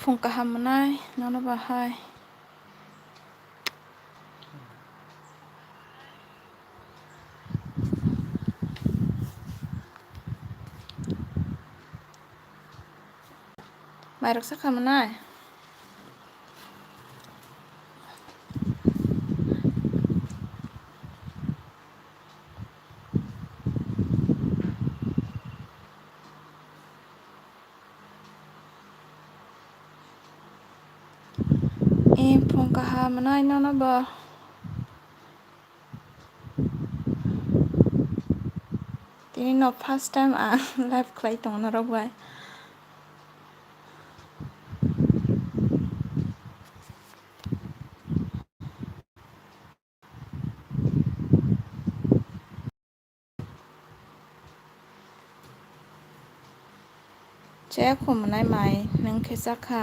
phung kaham manai nono bahai mai raksa kamanai phung kaham manai nono bah tini no first time live klai tong na robai che khum manai mai nang khesa kha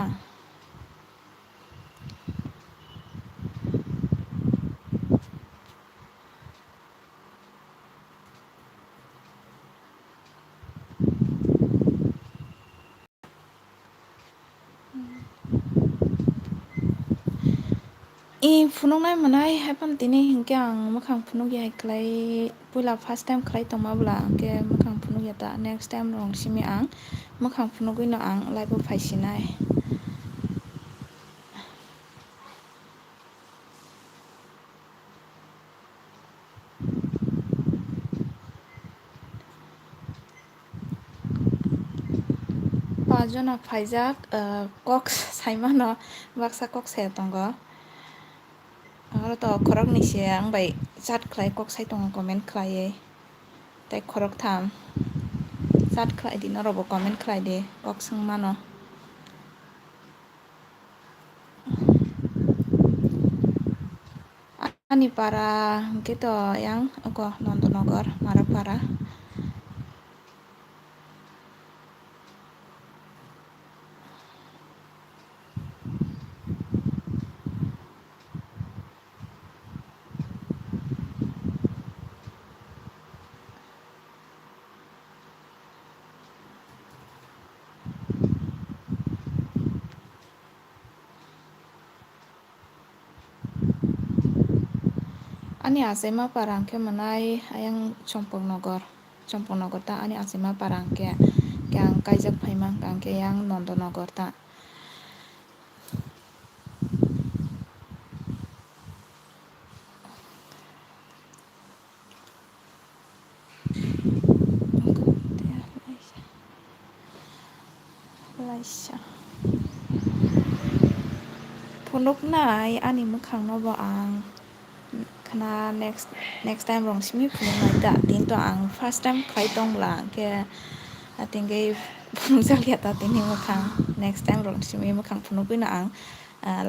phunong nai manai hapan tini hingke ang makhang phunuk ya klai pula first time klai tong ma bla ke makhang phunuk ya ta next time rong simi ang makhang phunuk no ang live phaisinai pajona phaijak kok saimano baksa kok se tongo aro to khorok ni se ang bai chat khlai kok sai tongo comment khlai tai khorok tham chat khlai di noro bo comment khlai de kok sung mano ani para gitu yang ko Nondonogor Marapara ani asema parangke manai ayang Chompongnogo ta ani asema parangke kyang kaijak phaimang kangke yang Nondonogor ta laisa phunuk nai ani mukhang no bo ang khana next time rong simi phunuk nai ta tin to ang first time khai tong bla ke atingge phunuk jalia ta tini mukhang next time rong simi mukhang phunuk na ang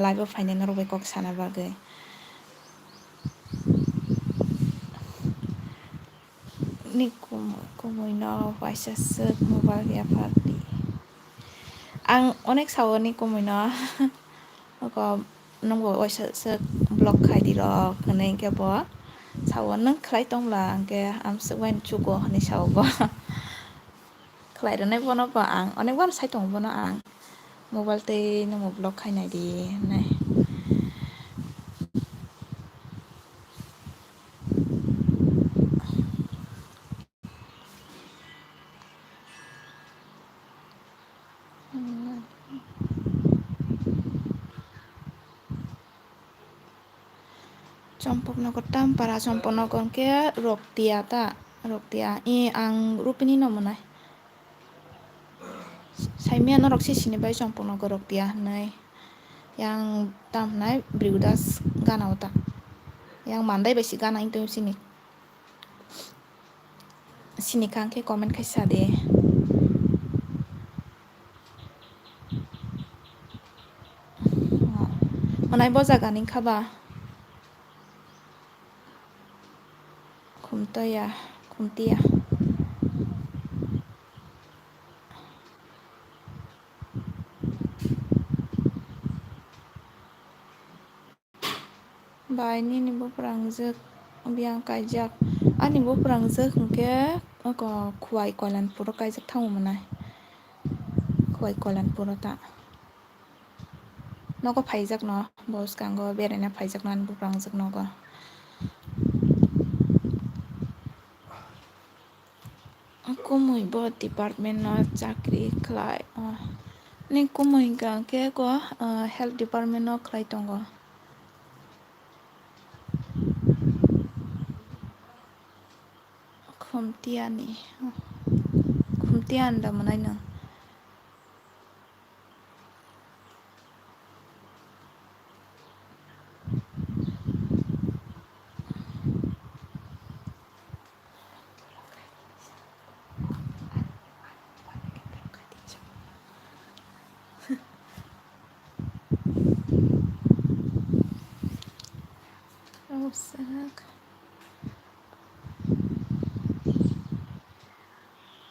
live phaine na robai kok sana bagai ni kumoi no waisa sek mobile ya party ang onek sawo ni kumoi no ko nongbo waisa sek blog khai di rok nai ke bo sawo nang khlai tong la ke am se wen chugo ni sawo bo khlai ro nai bo no ba ang onek wan sai tong bo no ang mobile te no mo blog khai nai di nai Chompongnogo Tampara Chompongnogo ke Roktia ta Roktia ang rupini no manai saimia no roksi sini bai Chompongnogo Roktia nai yang tam nai Brigudas gana ta yang mandai besi gana into sini kangke comment kaisa de manai bo jaga ning khaba khumtia bai ni bo prangjak biang kaijak ani bo prangjak hingke ko khuai Koilanpur kaijak thamu manai khuai Koilanpur ta नगो फाइजाक न बस Congo बेरायना फाइजाक नान बुब्रांजाक नगो कुमुइबो department न चाकरि खलाय नि कुमुइ गांके को health department न खलाय दंगो खुमटियानि खुमटिया होनदोंमोन नों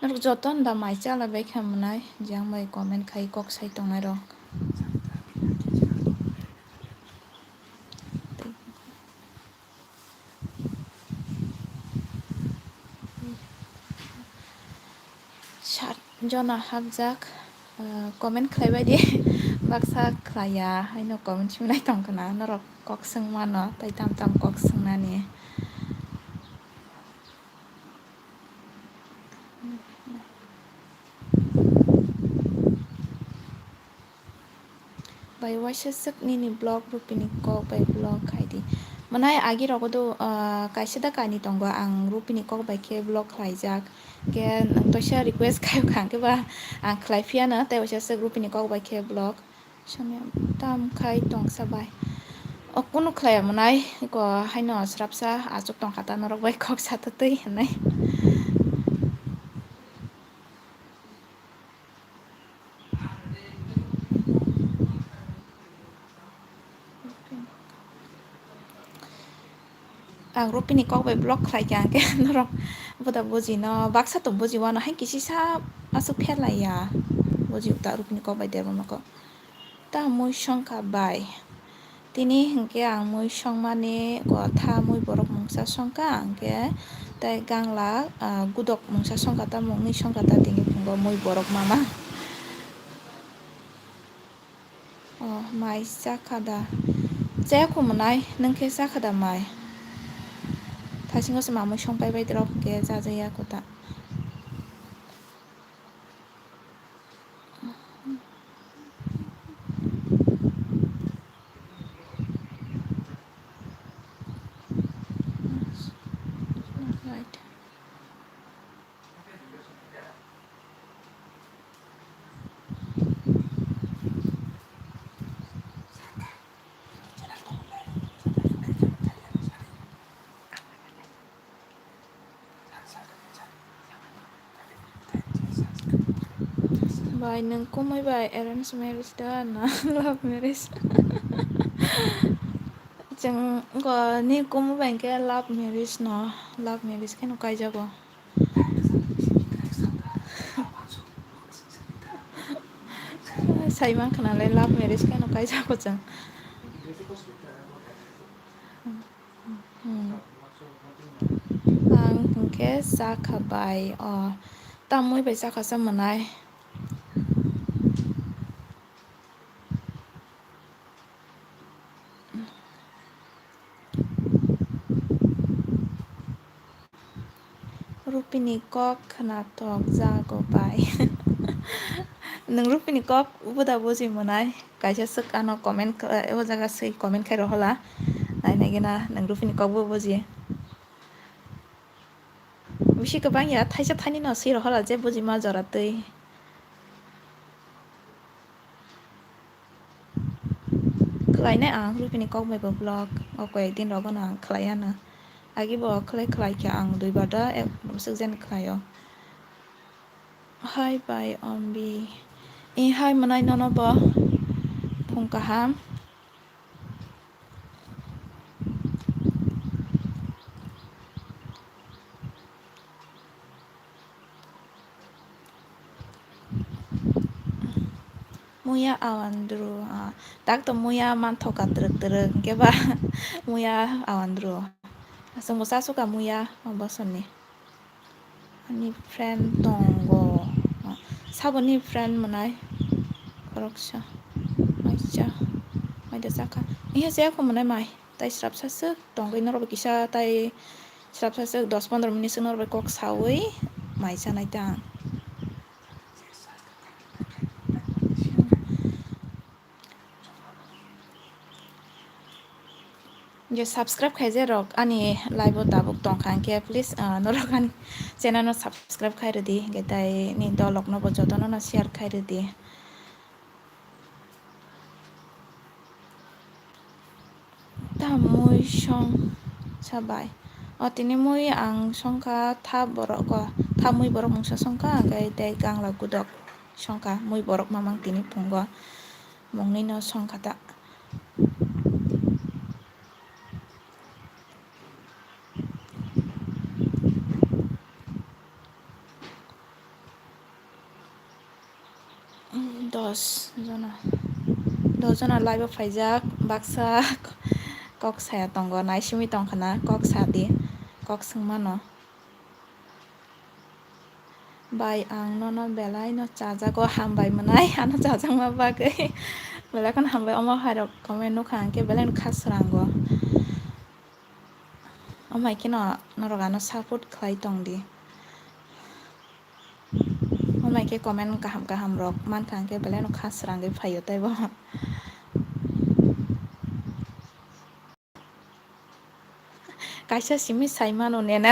Naruk joton da mai chala bai khamunai jang mai comment khai kok sai tongnai rok sat jona habjak comment khlaibai di baksa khlaya haino comment chimnai tongkana norok kok sungmano tai tam tam kok sungnani bai waisa suk nini blog rupini kok bai blog khaidi manai agi rogodo kaisa da kani tongo ang rupini kok bai ke blog khlaijak ke toisa request khai khang ke ba ang khlaifia na tai waisa suk rupini kok bai ke blog samya tam khai tong sabai কোনো khlaya manai ko haino srapsa achuk tong khata norok bai kok satatui hanai ang rupini kok bai blog khlai kyang ke norok boda boji no baksa to boji wana hai kisi sa asuk phelaya boji ta rupini kok bai dermo noko ta moi shongka bai tini hingke ang moi shongmani ko tha moi borok mungsa shongka angke tai gangla gudok mungsa shongka ta mungni shongka ta tini pungo moi borok mama mai sakada jaya kumunai nungke sakada mai 다신것은 마음을 성발발 들어게 자자야 거다. Right. Bài nâng cũng mấy bài arranged marriage đó na love marriage chẳng có ni cũng mấy bài cái love marriage nó love marriage cái nó cái jago sai mang khana lai love marriage cái nó cái jago chẳng ang cái sa khá bài tam mấy bài sa khá sa manai rupini kok khana tok jago bai nang rupini kok boda boji manai kaisa suk ano comment o jaga sei comment khai rohola nai nai gena nang rupini kok bo boji bisi kebang ya thaisa thani no sei rohola je boji ma jora tui khlai nai ang rupini kok bai bo blog ok din rogo na khlai ana agi bo khlai khlai kya ang dui bada suk jen khlaio hi by onbi hi manai nono bo phung kaham muya awandru tak to muya man thoka truk truk ke ba muya awandru semusa suka muya mabasoni ani friend tongo saboni friend manai koroksa acha maida saka iya saya aku menai mai tai srap sasuk tonggai norok kisa tai srap sasuk 10-15 minit norok kok sawi mai sanai tang जो subscribe खाइजे रक आनी live दाबुक तंग खांके please नरक आनी channel न subscribe खाइ रदी गेताय नि दलक न बजतन न शेयर खाइ रदी tamoy song sabay tini muy ang songka tha borok ko tha muy borok mungsa songka gai dai gangla gudok songka muy borok mamang tini punggo mongni no songka ta dosjona live faijak baksa kok saya tongo naisimi tongkhana kok sadi kok sungmano bai ang nono belai no chajago hambai manai ano chajangma bagai belai kon hambai omo hairok comment no khangke belai no khasrango omai kino norogano support khlai tongdi omai ke comment kaham kaham rok man khangke belai no khasrangai phaio taibo kaisa simi saimano nene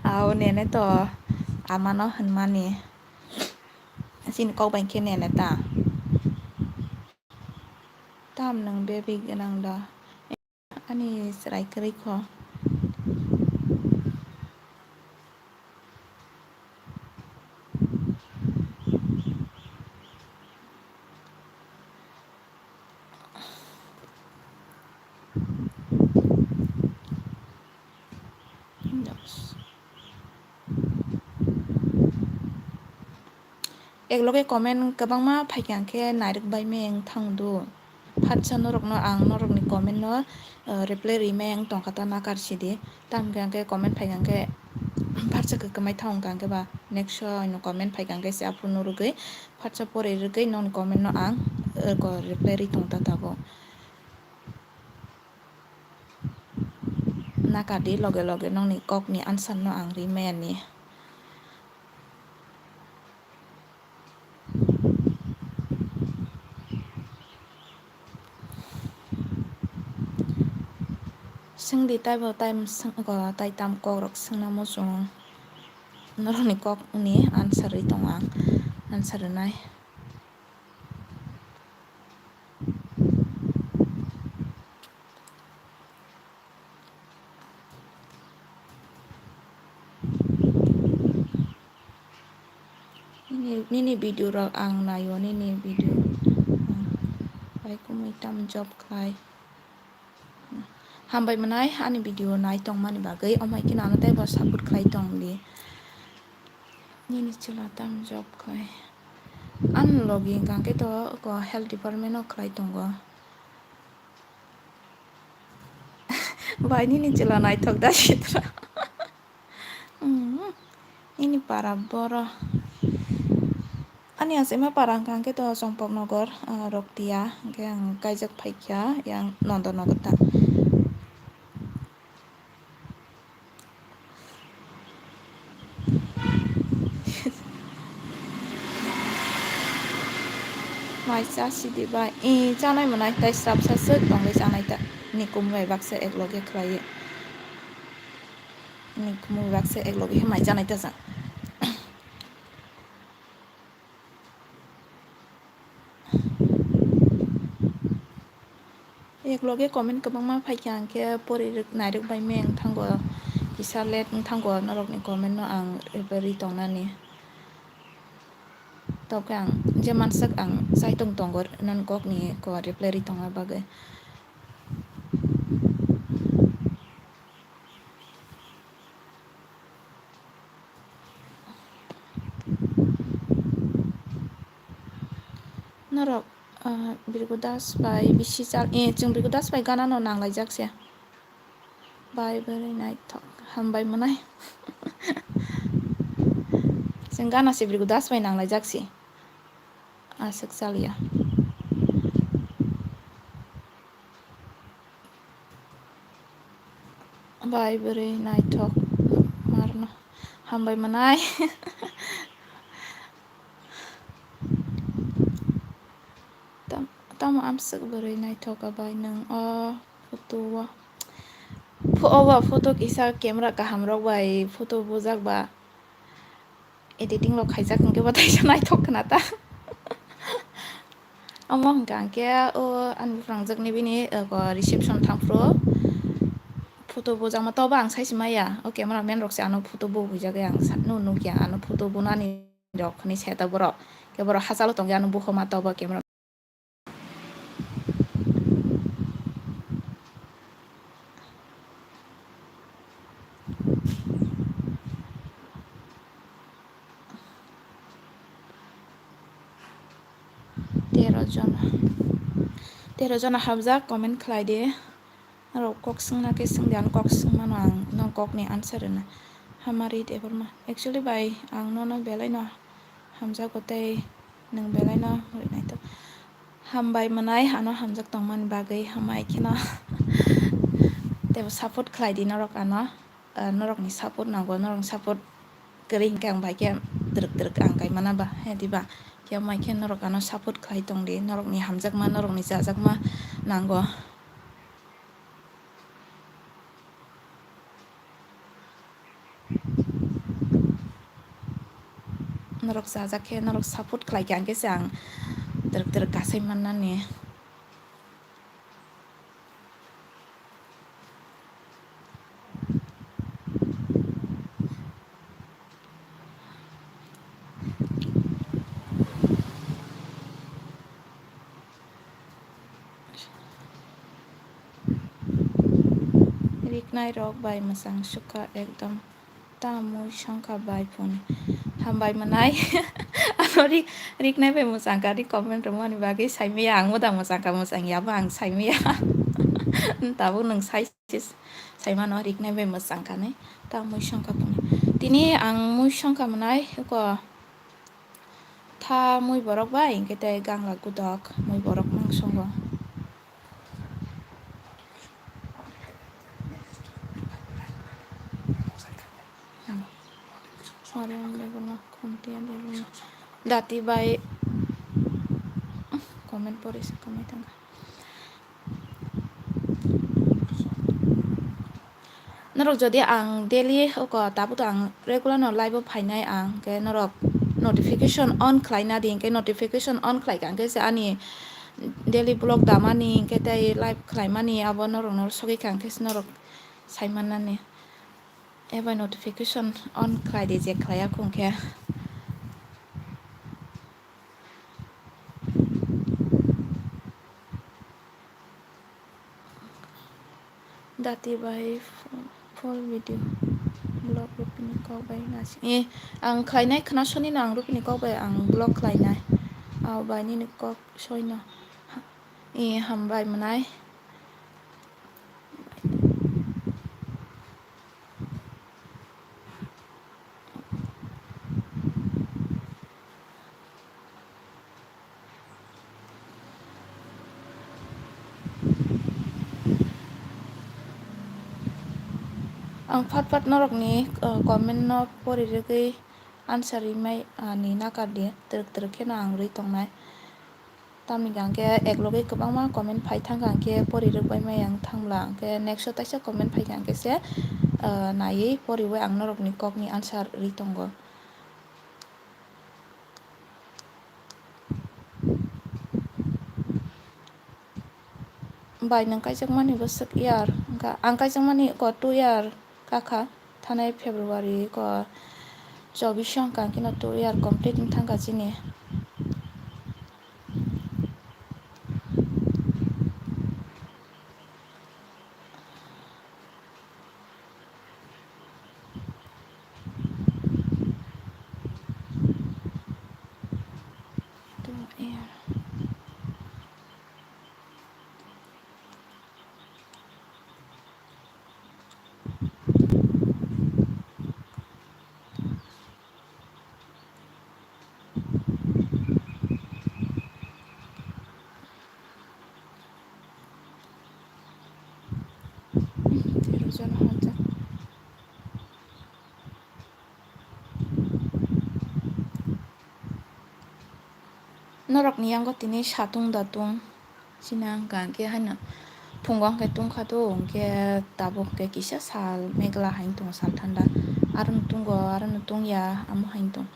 au nene to amano hanmani sin kok bangke nene ta tam nang baby ganang da ani serai keri ko ekloge comment kabangma phaikangke nairok bai meng thangdu phatsa norok no ang norok ni comment no reply rimeng tongkata nakar sidi tam gangke comment phaikangke phatsa kamai thang gangke ba next no comment phaikangke se apun norugoi phatsa pore rugoi non comment no ang ko reply ri tongta tago nakadi loge loge nongni kok ni answer no ang rimeng ni singdi taibo time ko tai tam kok rok singna mo sung norok ni kok ni answer ri tongang answer nai nini video rok ang nayo nini video bai kumui tam job khai hambai manai ani video nai tong mani bagai omai kina no taibo support khai tongli nini chila tam job khai an login kangke to ko health department no khai tongo bai nini chila nai thok da sitra ini para boro ani asema parang kangke to songpok nogor roktia yang kaijak phaikya yang nondonogo ta mai cha sidi bai chanai manai tai srap sasuk tongai chanai ta ni kumbai bakse ekloge khlai ni kumbai bakse ekloge mai chanai ta sa ekloge comment kabangma phaikangke pori nairok bai meng thango kisa let thango norok ni comment no ang reply tongnani tawke ang je mansak ang saitung tonggor non kok ni ko reply ri tonga bagai norok birgudas bai bisi chal chung birgudas bai gana no nanglai jakse bai very night thok hambai manai जों गानासे birgudas bai nanglai jaksi asuk salia बाय बोरै नायथक मारना हामबाय मोननाय tama amsik boरै नायथ'गाबाय नों फट'आ फट' किसा camera गाहाम रबाय फट' बुजाकबा editing ल' खायजाखांगे बाथाय नायथ'खना ता अमं गांके आनफ्रांजोकनि बिनि रिसेपसन थांफ्रो फट' बुजाक मा तबा आं साइस माया कैमरा मैन रक्से आनो फट' बुजाके आं नु नुकिया आनो फट' बुनानि रखनि सेटा बर के बर हासालो तंगे आनो बुखमा तबा कैमरा तेर' जना हाबजा कमेन्ट खालायदे आरो कक सोंनाके सोंदे आं कक सोंमानो आं नं ककनि आन्सार ना हामारि देबर मा एक्चुअली बाय आं न बेलाय न हामजा गथाय नों बेलाय न ओरैनायथ' हामबाय मोनाय आनो हामजाक तंमान बागै हामाय खेना तेबो सापर्ट खालायदे नरक आनो नरकनि सापर्ट नांगौ नरक सापर्ट गोरै हिंके आं बायके द्रक द्रक आं गाय मानाबा हेदिबा क्या माइके नरक आनो सापर्ट खालाय तंदे नरकनि हामजाक मा नरकनि जाजाक मा नांगौ नरक जाजाके नरक सापर्ट खालायके आंके आं द्रक द्रक गासै माननानि रिकनाय रक बाय मोजां सुखा एकदम तामुय शंका बाय फुन हामबाय मोनाय आरो रिकनाय बाय मोजां गारि कमेन्ट रमानि बागै साइमिया आं मोदा मोजांका मोजां याबा आं साइमिया दाबो नों साइमा न रिकनाय बाय मोजांखाने तामुय शंका फुन दिनै आं मुय शंका मोनाय था मुय बरक बाय इंकेते गांला गुदक मुय बरक मांसंग दाति बाय कमेन्ट परेस कमेन्ट थांगा नरक जदि आं डेली दाबोथ' आं रेगुलार न लाइभ फायनाय आं के नरक नटिफिकेशन अन खालायना दि इंके नटिफिकेशन अन खालायखांके आनि डेली ब्लग दामानि इंके दाय लाइभ खालायमानि आबो नरक नर सगैखांकेस नरक साइमानानि एबार नटिफिकेशन अन खालायदे जे खालाया खुंखे दाति बाय फुल भिडिअ ब्लग रुपिनि गावबाय नासि आं खालायनाय खोनासनि आं रुपिनि गावबाय आं ब्लग खालायनाय बायनि कक सयना हामबाय मोनाय आं फाट फाट नरकनि कमेन्ट न परिरगै आन्सार इमाय नि नागारदे द्रक द्रक खेना आं रै तंनाय तामनि गांके एकलगै गोबां मा कमेन्ट फाय थांगांके परिरगबाय माय आं थांब्ला आंके नेक्स्ट ताइसा कमेन्ट फायगांकेसे नायै परिबाय आं नरकनि ककनि आन्सार रै तंग बाय नों कायजाक मानि बोसोक इयार आं कायजाक मानि 2 इयार काखा थानाय फेब्रुवारि 24 कांकिना 2 इयार कमप्लिट थांगासिनो norok ni anggo tini satung datung sinang ke hana punggong ke tung khado ke tabok ke kisa sal megla hain tung sal thanda arun tunggo arun tung ya amu hain tung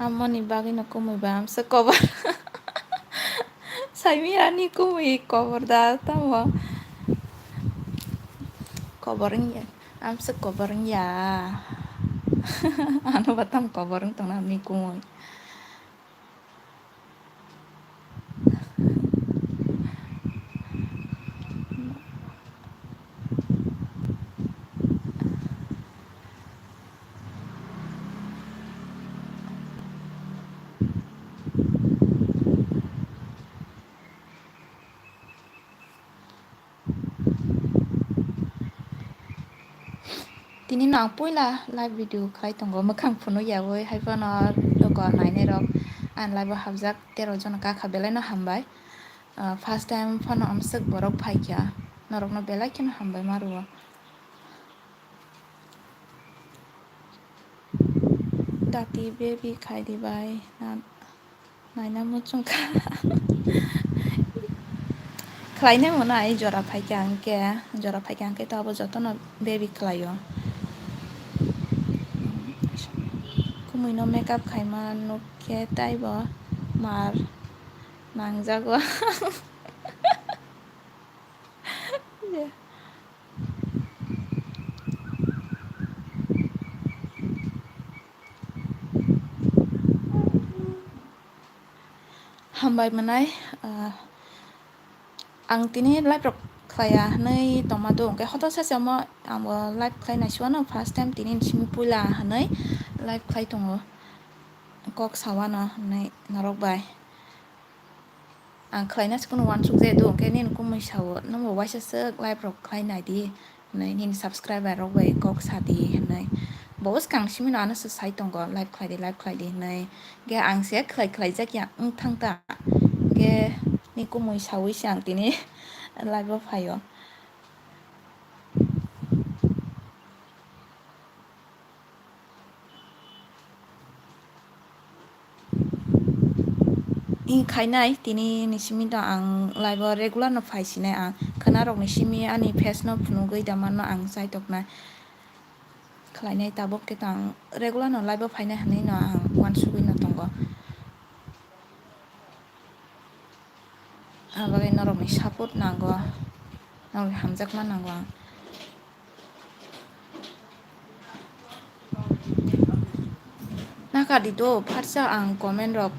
amoni bagi na kumui bam se cover saimira ni kumui cover da tamo covering ya am se covering ya anu batam covering tong nam ni kumui tini nang puila live video khai tongo makhang phuno yawoi haibano doko naine rok an live habjak 13 jon ka khabelai no hambai first time phano amsuk borok phaikya norok no belai ken hambai maruo dati baby khai dibai na naina muchung ka khlaine mona ai jora phaikya angke to abo jotono baby khlaio kumui no makeup khaima nukke taibo mar nangjago hambai manai ang tini live rok khlaya nei tomato angke hoto sase mo amo live khlaina siwano first time tini simi puila hanai live khlai tongo kok sawano nei narok bai ang khlaina sikono wansuk je do angke nin kumui sawo namo waisa sek live rok khlaina di nei nin subscriber rok bai kok sadi nei bos kang simi no ana sai tongo live khlai di nei ge ang se khlai jak ya thang ta ge ni kumui sawi sang tini live phayo in khainai tini ni simi do ang live regular no phaisinai ang khana rok ni simi ani face no phunugui daman no ang sai tokna khlainai tabok ke tang regular no live phainai hanai no ang wansugui no tongo abagai norok ni support nango norok hamjakma nango ang nakadi do pharsa ang comment rok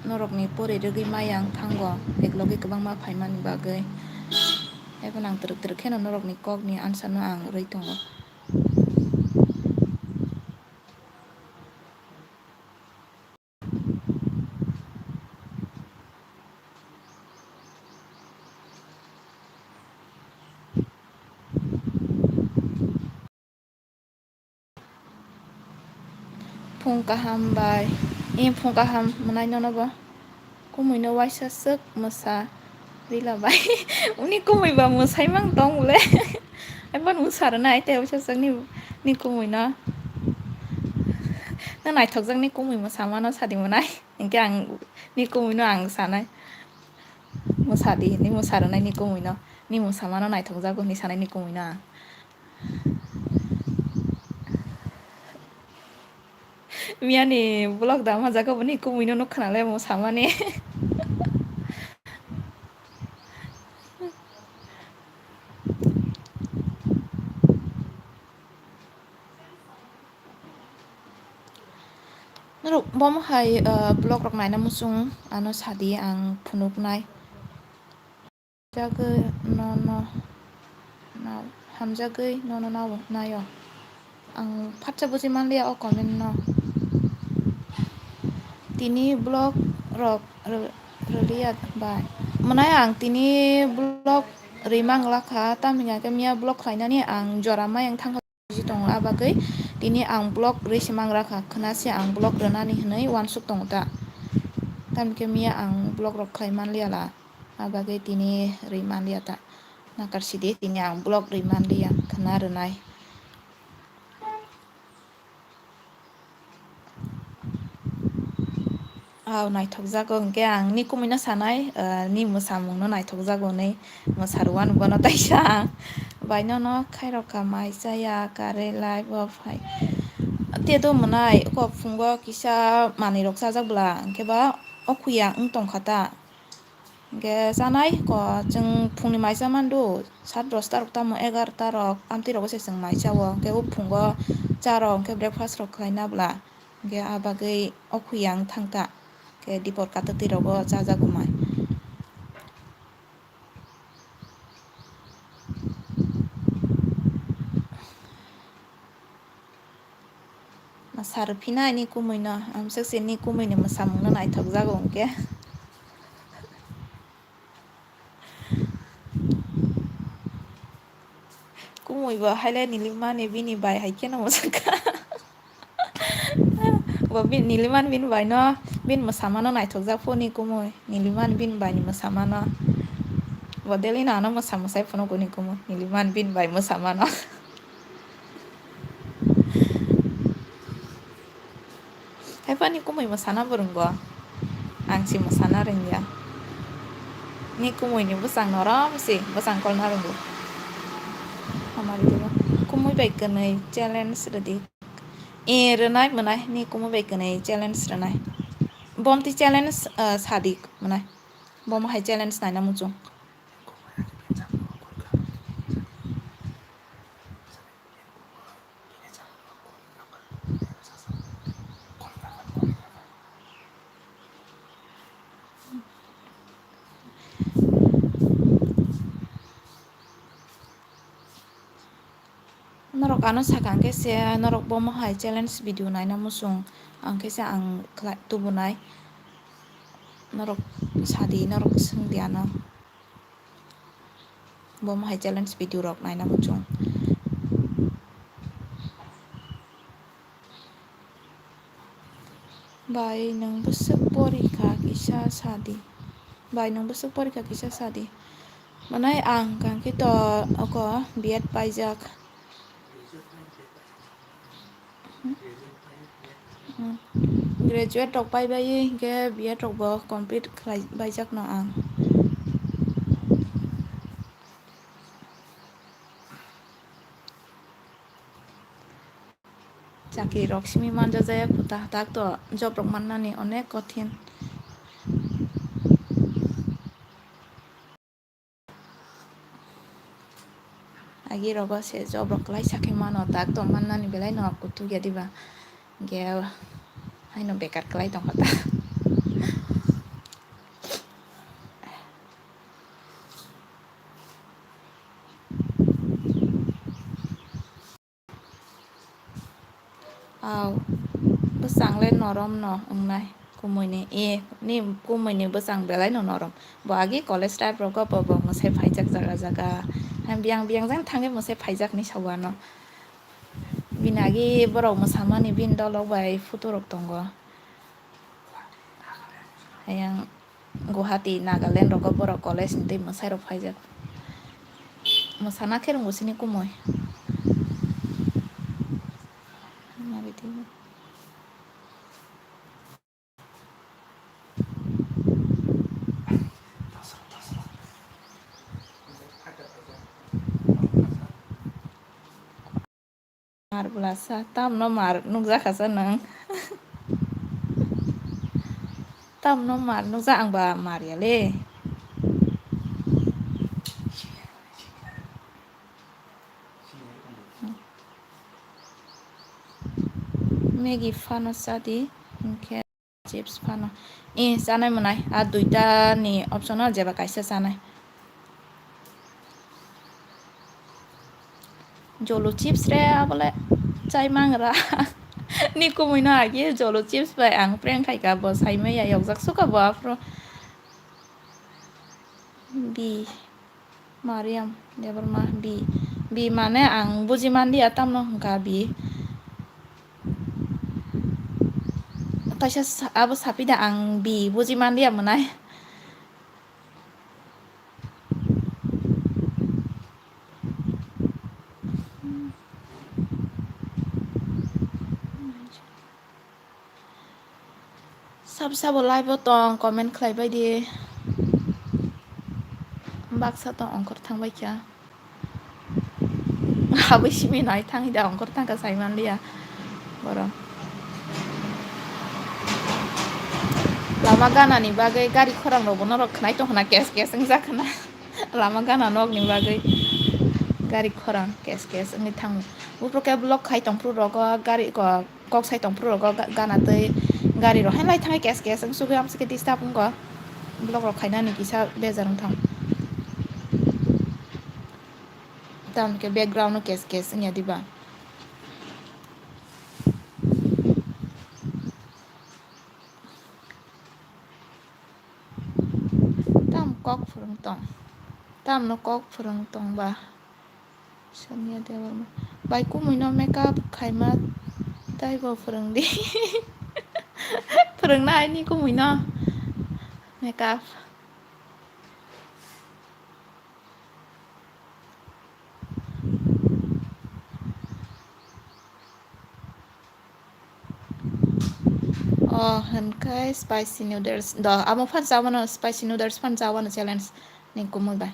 norok ni pori rogui mayang thango eklogi kwbangma phaimani bagai ebo nang truk truk kheno norok ni kok ni answer no ang roi tongo phung kaham bai phung kaham manai no ba kumui no waisa sek musa rila bai uni kumui ba musai mang tong ule eban musar nai te waisa sek ni kumui no na nai thok jang ni kumui musa mano sadi manai engke ang ni kumui no ang sanai musadi ni musar nai ni kumui no ni musa mano nai thok jago ni sanai ni kumui no miani vlog da ma jaga bani kumui no khana le mo samane norok bom hai blog rok nai na musung ano sadi ang phunuk nai jaga no na hamjagoi no nayo ang phatsa buji manlia o comment no tini blog rok reliat bai manai ang tini blog rimang lakha tamhinga ke mia blog khlainani ang jorama yang thang tong abagai tini ang blog resimang rakha khnasi ang blog rani hnai wansuk tong ta tamke mia ang blog rok khlaiman liala abagai tini riman liata nagarsidih tini ang blog rimandi yang kena renai naithok jago hingke ang ni kumino sanai ni mosamung no naithok jago nei mosaruan bono taisa ang baino no khairokka maisaya karelai bo phai tedo monai ko phungo kisa manui rok chajakbla hingkeba o khuya tongkhata hingke janai ko jeng phungni maisa mandu 7-10 rok tamo 11 rok amtui rok se jeng maisao hingke o phungo charok hingke breakfast rok khlainabla hingke abagoi o khuya thangta ke dipor katoti rogo chajagomai saruphinai ni kumui no amsakse ni kumui ni mosamung no naithok jago hingke kumui bo hailai nilimani bini bai haike no mosaka bo bin niliman bin bai no bin mosama no naithok jak phone ni kumui niliman bin bai ni mosama no bo deli na no mosamosai phono ko ni kumui niliman bin bai mosama no haipa ni kumui mosana burunggo angsi mosana rengya ni kumui ni busang norom si busang kol narunggo amari deba kumui bai kanai challenge redi renai monai ni kumui bai kanai challenge renai bomti challenge sadik monai bom hai challenge naina muchung norok ano sakang kese norok bom hai challenge video naina musung ang kese ang tubunai norok sadi norok sungdiano bom hai challenge video rok naina muchung bai nang busuk porikha kisa sadi bai nang busuk porikha kisa sadi manai ang kang kito ako biat paijak graduate rok pai bai hingke biat rok bo complete baijak no ang chakri rok simi manja jaya kuta tak to job rok mannani onek kothin agi rogo se job rok klai sakhe mano tak to mannani belai no kutu gediba ge haino bekar klai tongkhata besang le norom no ongnai kumui ni kumui ni besang belai no norom bo agi college type rok bo mosai phaijak jaga jaga biang jang thange mosai phaijak ni sawano binagi borok mosamani bin dolok bai photo rok tongo hayang Guwahati Nagaland rok borok college ni tei mosai rok phaijak mosana khe rungbo sini kumui mar belasa tam no mar nukjakasa nang tam no mar nukja angba mar ya le Maggi fano sadi hingke chips fano janai monai duita ni option no jeba kaisa janai jolo chips re abole chai mangra ni kumui no agi jolo chips bai ang prank khaika bo saimai ya yokjak suka bo afro bi Mariam deborma bi mane ang buji mandi atam no hingka bi taisa abo sapida ang bi buji mandi monai साबो लाइभआव दं comment खालायबाय दि बाक्सा दं अंकर थांबाय क्या आबै सिमिनाय थांहिदा अंकर थांका साइमान लिया बर' लामा गानानि बागै गारि खरांनावबो नरक खोनाय दंना केस जाखोना लामा गाना नगनि बागै गारि खरां केस नि थां उप्रके ब्लक खाय दं प्रुरग गारि kok sai tong pro go gana tei gari ro hainlai thai kes ang sugi am sike disturb ngo blog ro khaina ni kisa bejarang thang tam ke background no kes nya diba tam kok phurung tong tam no kok phurung tong ba sanya dewa bai kumui no makeup khaima tai bo phurung di phurung na ni kumui no makeup oh hankai spicy noodles do amo phan jawana spicy noodles phan jawana challenge ni kumui bai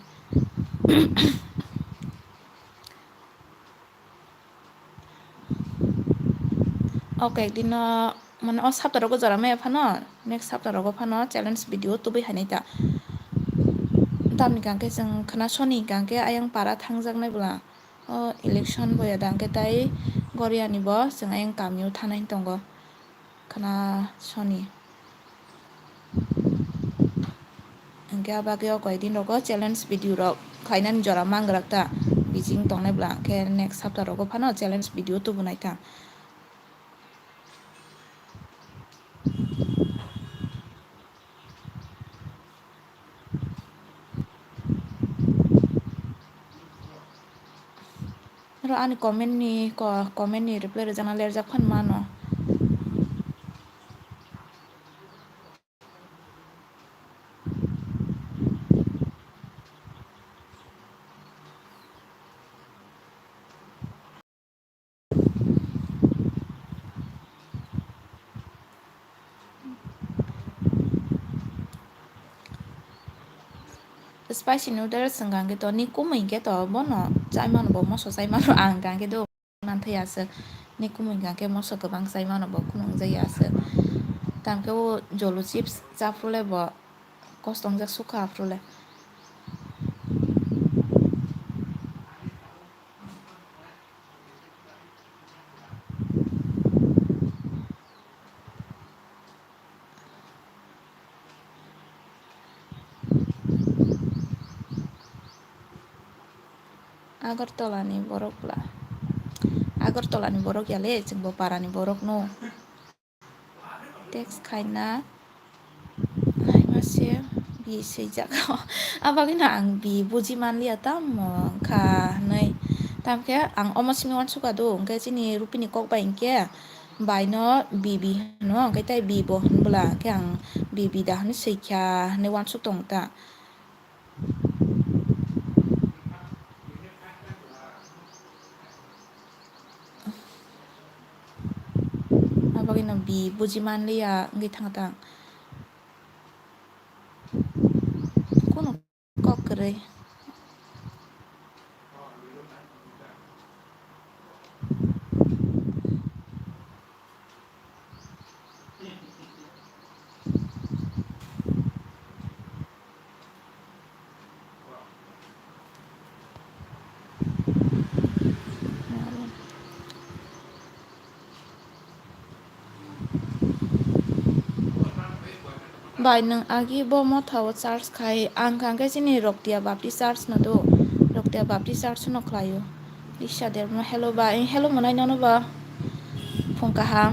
okay dino মানে অ সাপ্তাহরগো জরামে ফানো next সাপ্তাহরগো ফানো challenge video তুबै हायनायता दामनि गांके जों खोनासनि गांके आयं पारा थांजांनायब्ला अ इलेक्शन बया दांके ताय गरियानिबो जों आयं गामियाव थानाय दङ खोनासनि अंके आबागे अगय दिन रगो চ্যালেঞ্জ ভিডিও रग खायनानि जरा मांगराकता बिजिं दंनायब्ला के नेक्स्ट साप्ताहरगो फानो চ্যালেঞ্জ ভিডিও तुबुनायता र आनि कमेन्टनि रिप्लाय रजाना लेरजा फान मानो spicy noodles गांगे तो नि कुमै के तो बनो जायमान बो मसो जायमान आं गांगे दो नानथैयासो नि कुमै गांगे मसो गोबां जायमान बो कुनं जायासो तांके ओ जलु चिप्स जाफ्रुले बो कस्तं जा सुखा आफ्रुले Agartala ni borok lah Agartala ni borok ya le jengbo para ni borok no teks kaina nai masih bi sejak abagina ang bi buji manlia tam ka nai tam ke ang omosimi wan suka do ke sini rupini kok bain ke baino bibi no ke tai bibo bla ke ang bibi dah ni seikya ne wan su tong ta abagina bi buji manlia ngi thang tang kono kok kere Bai nang agi bo mo thawo charge khai ang kangke sini roktia bapti charge na do roktia bapti charge no khlayo isha der mo hello ba hello monai no ba phongka ha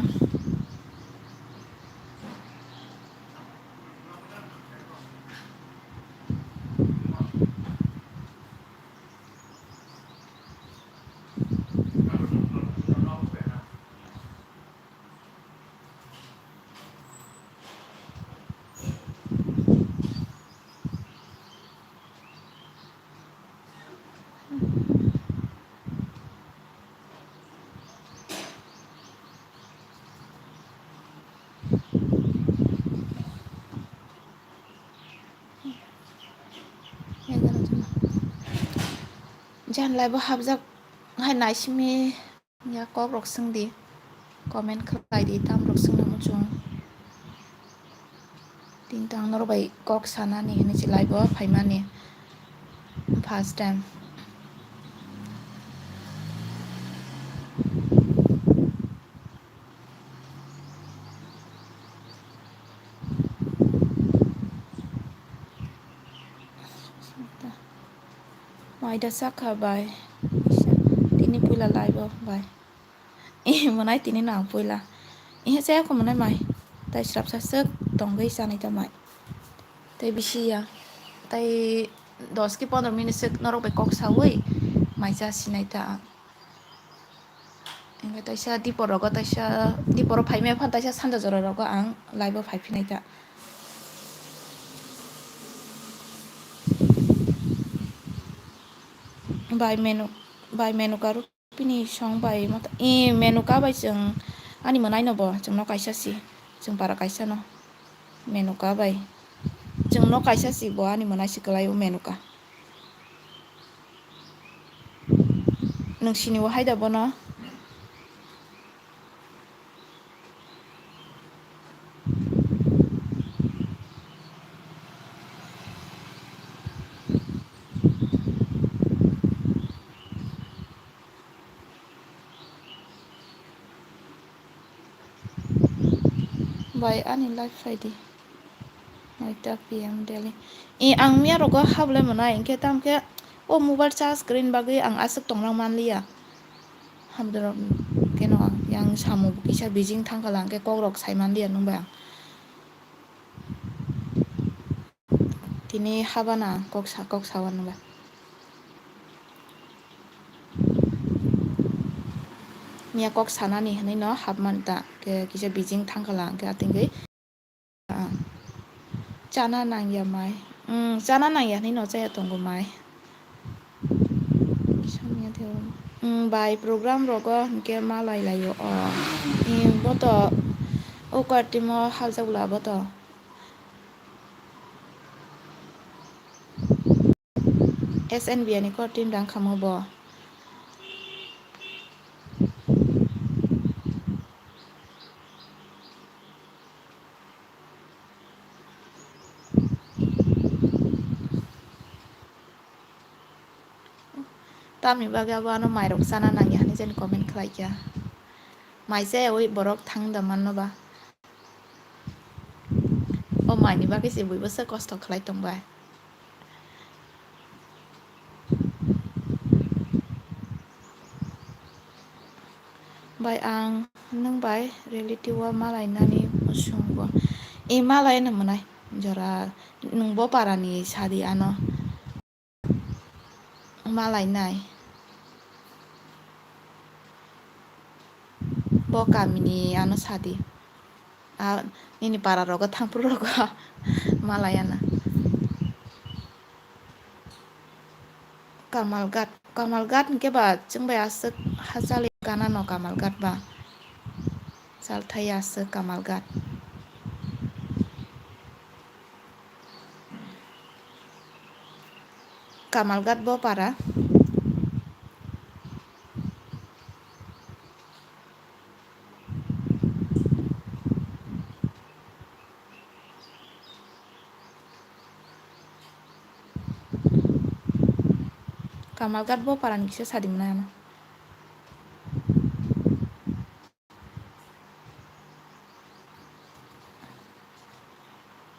जानलायबो हाबजाब हायनाय Simi या कक रक सोंदि comment खालायदि ताम रक सोंना मुचुं तीन तां नरबाय कक सानानि हनिसि लाइबो फाइमानि first time मायदा साखाबाय तिनि पुला लाइबो बाय मोनाय तिनि नां पुला ihe saya ko manai mai tai srap sa sek tongai sanai ta mai tai bisia tai 10 ki 15 minit sek norok be kok sawai mai ja sinai ta engka tai sa di porogo tai sa di poro phaime phan tai sa sanda jora rogo ang laibo phaiphinai ta by menu karu pini song by mata menu ka by jeng ani manai no bo jeng no kaisa si jeng para kaisa no menu ka by jeng no kaisa si bo ani manai si kelai menu ka नोंसिनि हाय दाबो न by ani live friday naita pm daily ang mia rogo hable manai inke tam ke o mobile charge screen bagi ang asuk tongrang manliya hamdro keno yang samu kisa beijing thangkalang ke kokrok saimanliya nungba tini habana kok sawan nungba mia kok sanani hanai no habmanta ke kisa beijing thangkalang ke atinggai chana nangya mai chana nangya ni no chaya tongo mai samya theo by program rogo ke malai layo boto o kartimo haljagla boto SNB ani kartim dang khamo bo tamni baga ano mairok sana nangya hani jen comment khlaikya maise oi borok thangda manno ba o maini bagi si buibo se kosto khlai tongba bai ang nang bai relative wa malai nani musungbo malai na manai jora nungbo parani sadi ano malai nai bo kamini ano sadi ini para rogo thangpur rogo malayana kamalgat ke ba chungbai asuk hajali kana no kamalgat ba salthai asuk kamalgat bo para kamalgat bo para nikse sadi mana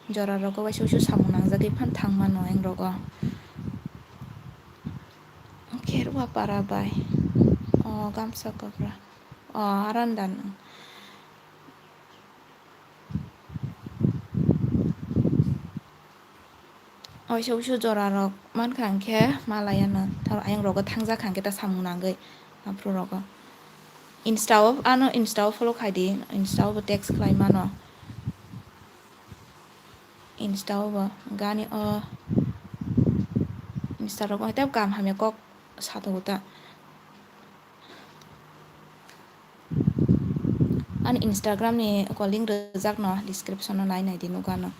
jora rogo bai susu samunang jagi phan thangma no eng rogo kherwa para bai gamsa kopra arandan oi susu jora rok man khangke malayana thar ayang rogo thangja khangke ta samunang gai apro rogo insta follow khaidi insta text khlai mano insta gani insta rogo tep kam hame kok satota an instagram ni ko link rejak no description no nai nai dinu gano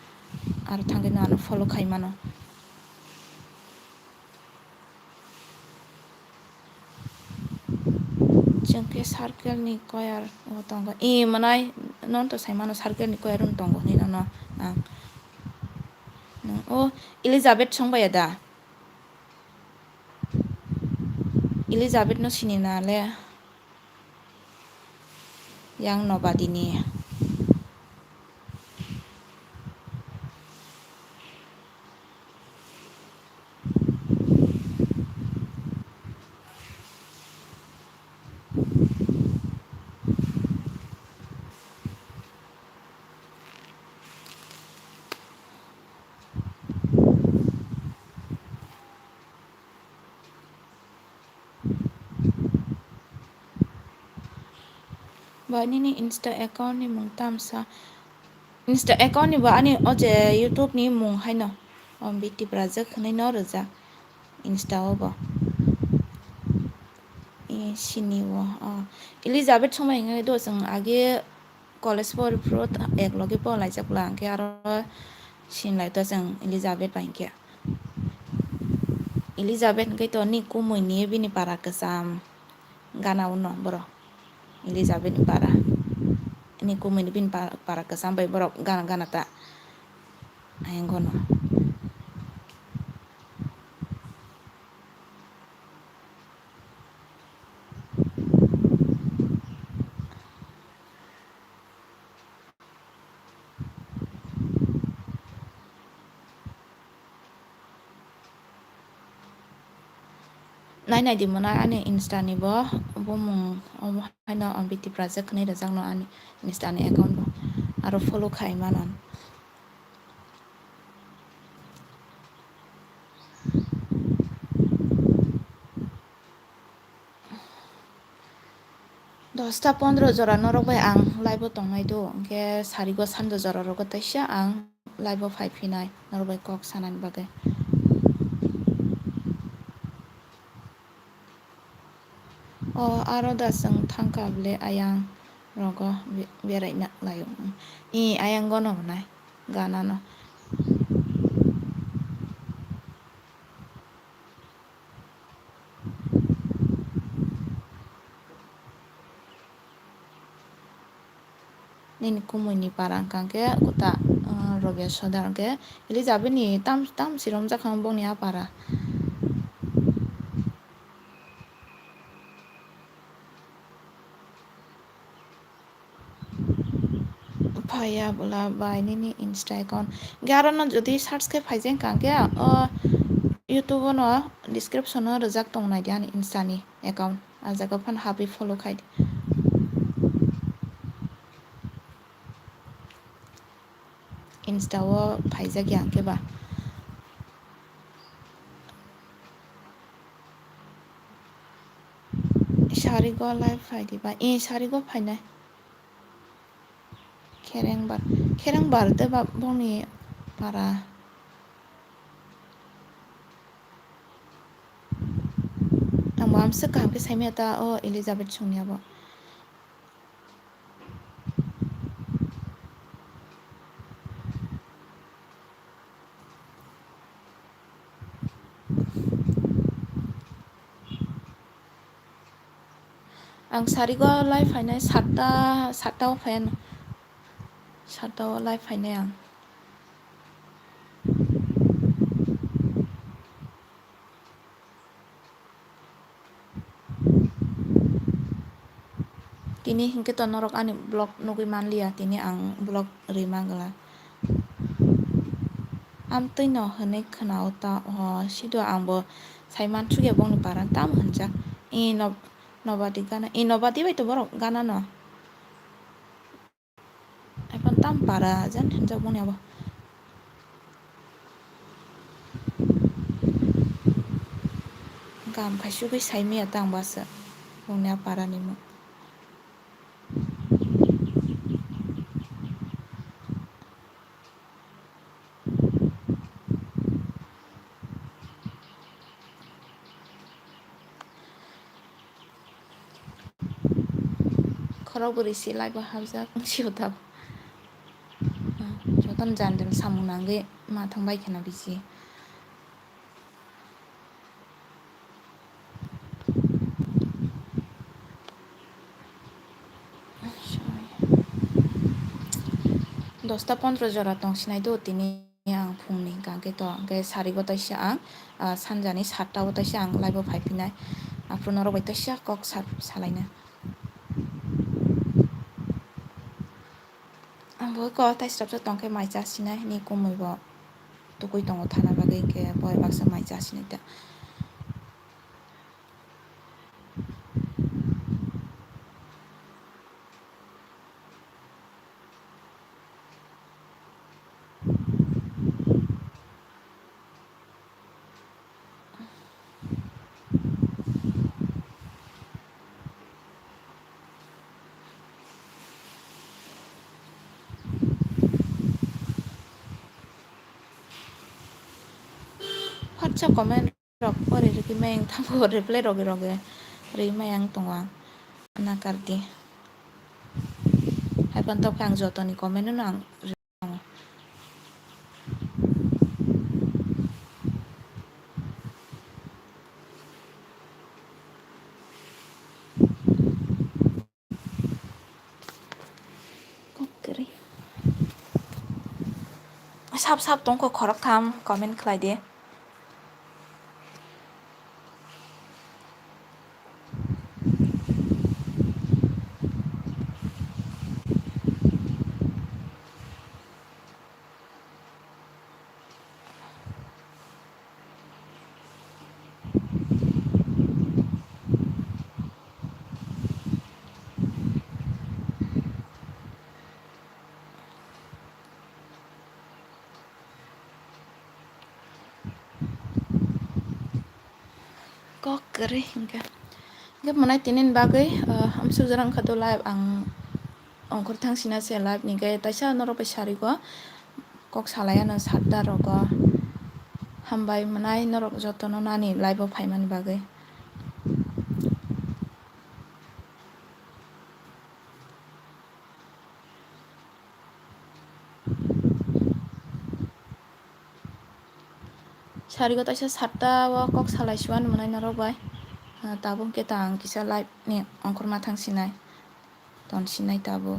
ar thangai no follow khai mano जोंके circle नि कयार तंग मनाय नन तो साइमानो circle नि कयार तंग नि न इलिजाबेथ संबाय दा Elizabeth no sini nale yang nobadini ba ni insta account ni mung tamsa insta account ni ba ani oje youtube ni mung haino biti brazil khne no roja insta obo sini wo elizabeth somai ngai do jeng age college for fruit ek loge po lai jakla ke aro sin lai to jeng elizabeth bainke elizabeth ngai to ni kumui ni bini para kesam gana uno bro elizabeth ni para ini kumui ni bin para kesam bai bro gana gana ta ayengono nai di mana ani insta ni bo mung haino biti brazil khne rajang no ani insta ni account bo aro follow khai manon Dosta 15 jora norok bai ang live tongnai do ke sarigo sando jora rogo taisa ang live phai phinai norok bai kok sanan bagai aro da jeng thangkable ayang rogo berai na layo ayang gono nai gana no nini kumui ni parang kangke kuta roge sodar ke elizabeth ni tam sirom jakhang bong ni apara phaya bola bai nini insta account garo no jodi search ke phaijeng kangke youtube no description no rojak tongnai diani insta ni account ajaga phan habi follow khai insta o phaijak yang ke ba sarigo live phaidi ba sarigo phainai kereng bar de ba bongni para amse kaham ke saimya ta elizabeth sungya bo ang sarigo live phainai 7ta phain 7ta live phainai ang tini hingke to norok ani blog nugui manlia tini ang blog rimangla amtui no hene khnao ta sido angbo saiman thuge bongni paran tam hunjak nobadi gana nobadi bai to borok gana no এখন tam para jan hunjak bongni abo gam khaisu bai saimia tang basa bongni para ni mo khorok buri silai ba habjak siotap joton jandel samung nangai ma thangbai khena bisi 10ता 15 जरा तंसिनाय दो तिनि आं फुंनि गांके तो आंके सारि गताइसे आं सानजानि 7ता गताइसे आं लाइभ फायफिनाय आफ्रुन रबायताइसे कक सालायनो आंबो क ताइस्राबसो तंके माइ जासिनाय नि कुमैबो तुकुइ दङ थाना बागै के बय बाक्सा माइ जासिनाय दा Fatsa komen rok ore riki mayang thambo reply roge ri mayang tonga nakarti hapan top kang jotoni komen no ang kokeri sap tongko khorok tham comment khlai de kokeri hingga Gap manai tinin bagai am sujarang khado live ang ongkor thangsina se live ni gai taisa noropai sari go kok salaya no satta rogo hambai manai norok jotono nani live phaimani bagai sari go taisa satta o kok salai suan manai norok bai tabung ke tang kisa live ni ongkor ma thangsinai tonsinai tabo